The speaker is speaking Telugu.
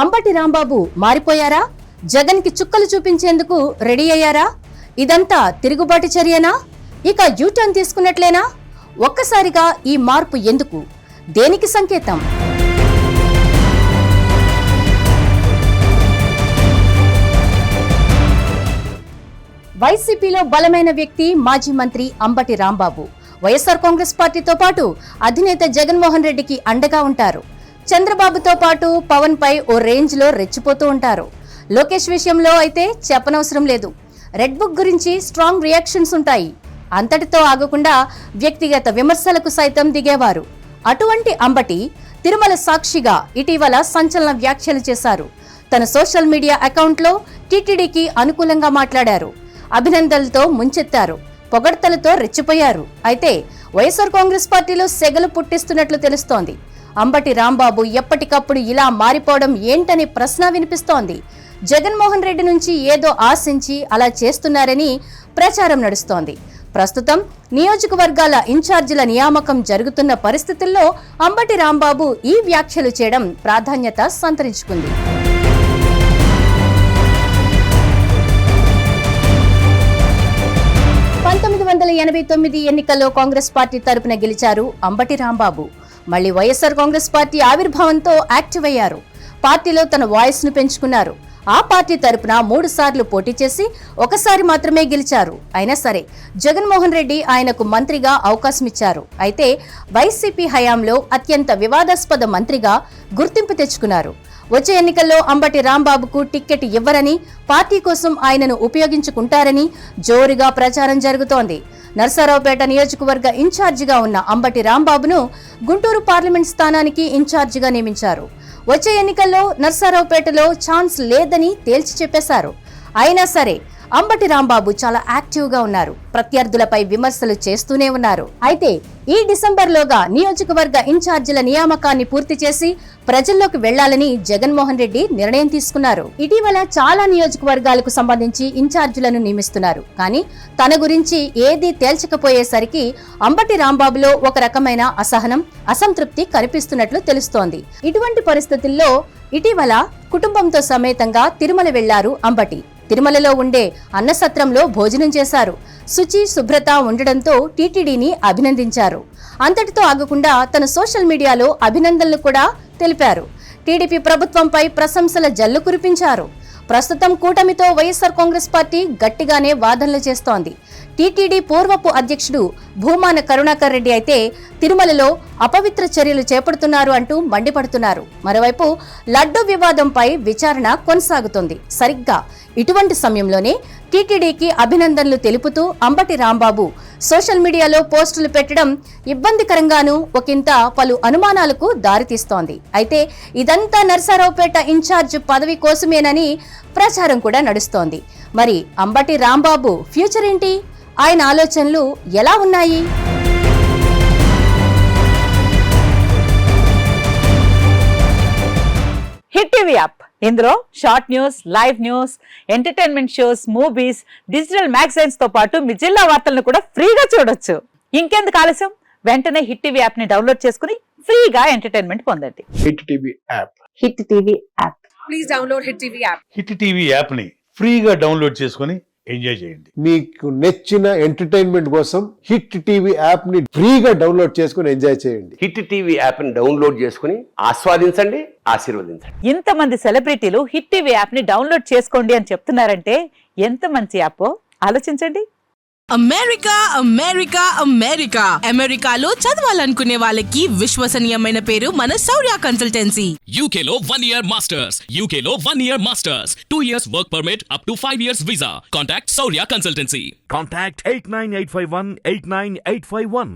అంబటి రాంబాబు మారిపోయారా? జగన్ కి చుక్కలు చూపించేందుకు రెడీ అయ్యారా? ఇదంతా తిరుగుబాటు చర్యనా? ఇక యూటర్న్ తీసుకున్నట్లేనా? ఒక్కసారిగా ఈ మార్పు ఎందుకు? దేనికి సంకేతం? వైసీపీలో బలమైన వ్యక్తి మాజీ మంత్రి అంబటి రాంబాబు. వైఎస్ఆర్ కాంగ్రెస్ పార్టీతో పాటు అధినేత జగన్మోహన్ రెడ్డికి అండగా ఉంటారు. చంద్రబాబుతో పాటు పవన్ పై ఓ రేంజ్ లో రెచ్చిపోతూ ఉంటారు. లోకేష్ విషయంలో అయితే చెప్పనవసరం లేదు. రెడ్ బుక్ గురించి స్ట్రాంగ్ రియాక్షన్స్ ఉంటాయి. అంతటితో ఆగకుండా వ్యక్తిగత విమర్శలకు సైతం దిగేవారు. అటువంటి అంబటి తిరుమల సాక్షిగా ఇటీవల సంచలన వ్యాఖ్యలు చేశారు. తన సోషల్ మీడియా అకౌంట్లో టీటీడీకి అనుకూలంగా మాట్లాడారు. అభినందనలతో ముంచెత్తారు. పొగడ్తలతో రెచ్చిపోయారు. అయితే వైఎస్ఆర్ కాంగ్రెస్ పార్టీలో సెగలు పుట్టిస్తున్నట్లు తెలుస్తోంది. అంబటి రాంబాబు ఎప్పటికప్పుడు ఇలా మారిపోవడం ఏంటనే ప్రశ్న వినిపిస్తోంది. జగన్మోహన్ రెడ్డి నుంచి ఏదో ఆశించి అలా చేస్తున్నారని ప్రచారం నడుస్తోంది. ప్రస్తుతం నియోజకవర్గాల ఇన్ఛార్జీల నియామకం జరుగుతున్న పరిస్థితుల్లో అంబటి రాంబాబు ఈ వ్యాఖ్యలు చేయడం ప్రాధాన్యత సంతరించుకుంది. 1989 ఎన్నికల్లో కాంగ్రెస్ పార్టీ తరపున గెలిచారు అంబటి రాంబాబు. మళ్లీ వైఎస్ఆర్ కాంగ్రెస్ పార్టీ ఆవిర్భావంతో యాక్టివ్ అయ్యారు. పార్టీలో తన వాయిస్ ను పెంచుకున్నారు. ఆ పార్టీ తరపున 3 సార్లు పోటీ చేసి ఒకసారి మాత్రమే గెలిచారు. అయినా సరే జగన్మోహన్ రెడ్డి ఆయనకు మంత్రిగా అవకాశం ఇచ్చారు. అయితే వైసీపీ హయాంలో అత్యంత వివాదాస్పద మంత్రిగా గుర్తింపు తెచ్చుకున్నారు. వచ్చే ఎన్నికల్లో అంబటి రాంబాబుకు టిక్కెట్ ఇవ్వరని, పార్టీ కోసం ఆయనను ఉపయోగించుకుంటారని జోరుగా ప్రచారం జరుగుతోంది. నర్సారావుపేట నియోజకవర్గ ఇన్ఛార్జిగా ఉన్న అంబటి రాంబాబును గుంటూరు పార్లమెంట్ స్థానానికి ఇన్ఛార్జిగా నియమించారు. వచ్చే ఎన్నికల్లో నర్సారావుపేటలో ఛాన్స్ లేదని తేల్చి చెప్పేశారు. అయినా సరే అంబటి రాంబాబు చాలా యాక్టివ్ గా ఉన్నారు. ప్రత్యర్థులపై విమర్శలు చేస్తూనే ఉన్నారు. అయితే ఈ డిసెంబర్లోగా నియోజకవర్గ ఇన్ఛార్జీల నియామకాన్ని పూర్తి చేసి ప్రజల్లోకి వెళ్లాలని జగన్మోహన్ రెడ్డి నిర్ణయం తీసుకున్నారు. ఇటీవల చాలా నియోజకవర్గాలకు సంబంధించి ఇన్ఛార్జీలను నియమిస్తున్నారు. కానీ తన గురించి ఏదీ తేల్చకపోయేసరికి అంబటి రాంబాబులో ఒక రకమైన అసహనం, అసంతృప్తి కనిపిస్తున్నట్లు తెలుస్తోంది. ఇటువంటి పరిస్థితుల్లో ఇటీవల కుటుంబంతో సమేతంగా తిరుమల వెళ్లారు అంబటి. తిరుమలలో ఉండే అన్నసత్రంలో భోజనం చేశారు. శుచి, శుభ్రత ఉండడంతో టీటీడీని అభినందించారు. అంతటితో ఆగకుండా తన సోషల్ మీడియాలో అభినందనలు కూడా తెలిపారు. టీడీపీ ప్రభుత్వంపై ప్రశంసల జల్లు కురిపించారు. ప్రస్తుతం కూటమితో వైఎస్ఆర్ కాంగ్రెస్ పార్టీ గట్టిగానే వాదనలు చేస్తోంది. టీటీడీ పూర్వపు అధ్యక్షుడు భూమాన కరుణాకర్ రెడ్డి అయితే తిరుమలలో అపవిత్ర చర్యలు చేపడుతున్నారు అంటూ మండిపడుతున్నారు. మరోవైపు లడ్డూ వివాదంపై విచారణ కొనసాగుతోంది. సరిగ్గా ఇటువంటి సమయంలోనే టీటీడీకి అభినందనలు తెలుపుతూ అంబటి రాంబాబు సోషల్ మీడియాలో పోస్టులు పెట్టడం ఇబ్బందికరంగానూ ఒకంత పలు అనుమానాలకు దారితీస్తోంది. అయితే ఇదంతా నర్సారావుపేట ఇన్ఛార్జ్ పదవి కోసమేనని ప్రచారం కూడా నడుస్తోంది. మరి అంబటి రాంబాబు ఫ్యూచర్ ఏంటి? ఆయన ఆలోచనలు ఎలా ఉన్నాయి? హిట్ టీవీ యాప్, ఇందులో short news, live news, entertainment shows, movies, digital magazines తో పాటు మీ జిల్లా వార్తలను కూడా ఫ్రీగా చూడొచ్చు. ఇంకెందుకు ఆలస్యం? వెంటనే హిట్ టీవీ యాప్ ని డౌన్లోడ్ చేసుకుని ఫ్రీగా ఎంటర్టైన్మెంట్ పొందండి. Hit TV app. Hit TV app. Please download hit TV app. Hit TV app ని ఫ్రీగా డౌన్లోడ్ చేసుకుని ఎంజాయ్ చేయండి. మీకు నచ్చిన ఎంటర్టైన్మెంట్ కోసం హిట్ టీవీ యాప్ ని ఫ్రీగా డౌన్లోడ్ చేసుకుని ఎంజాయ్ చేయండి. హిట్ టీవీ యాప్ ని డౌన్లోడ్ చేసుకుని ఆస్వాదించండి, ఆశీర్వదించండి. ఇంతమంది సెలబ్రిటీలు హిట్ టీవీ యాప్ ని డౌన్లోడ్ చేసుకోండి అని చెప్తున్నారంటే ఎంత మంచి యాప్ ఆలోచించండి. అమెరికా అమెరికా అమెరికా అమెరికాలో చదవాలనుకునే వాళ్ళకి విశ్వసనీయమైన పేరు మన శౌర్య కన్సల్టెన్సీ. UK లో 1 year masters, UK లో 1 year masters, 2 years work permit up to 5 years visa. Contact Saurya Consultancy. Contact 89851 89851.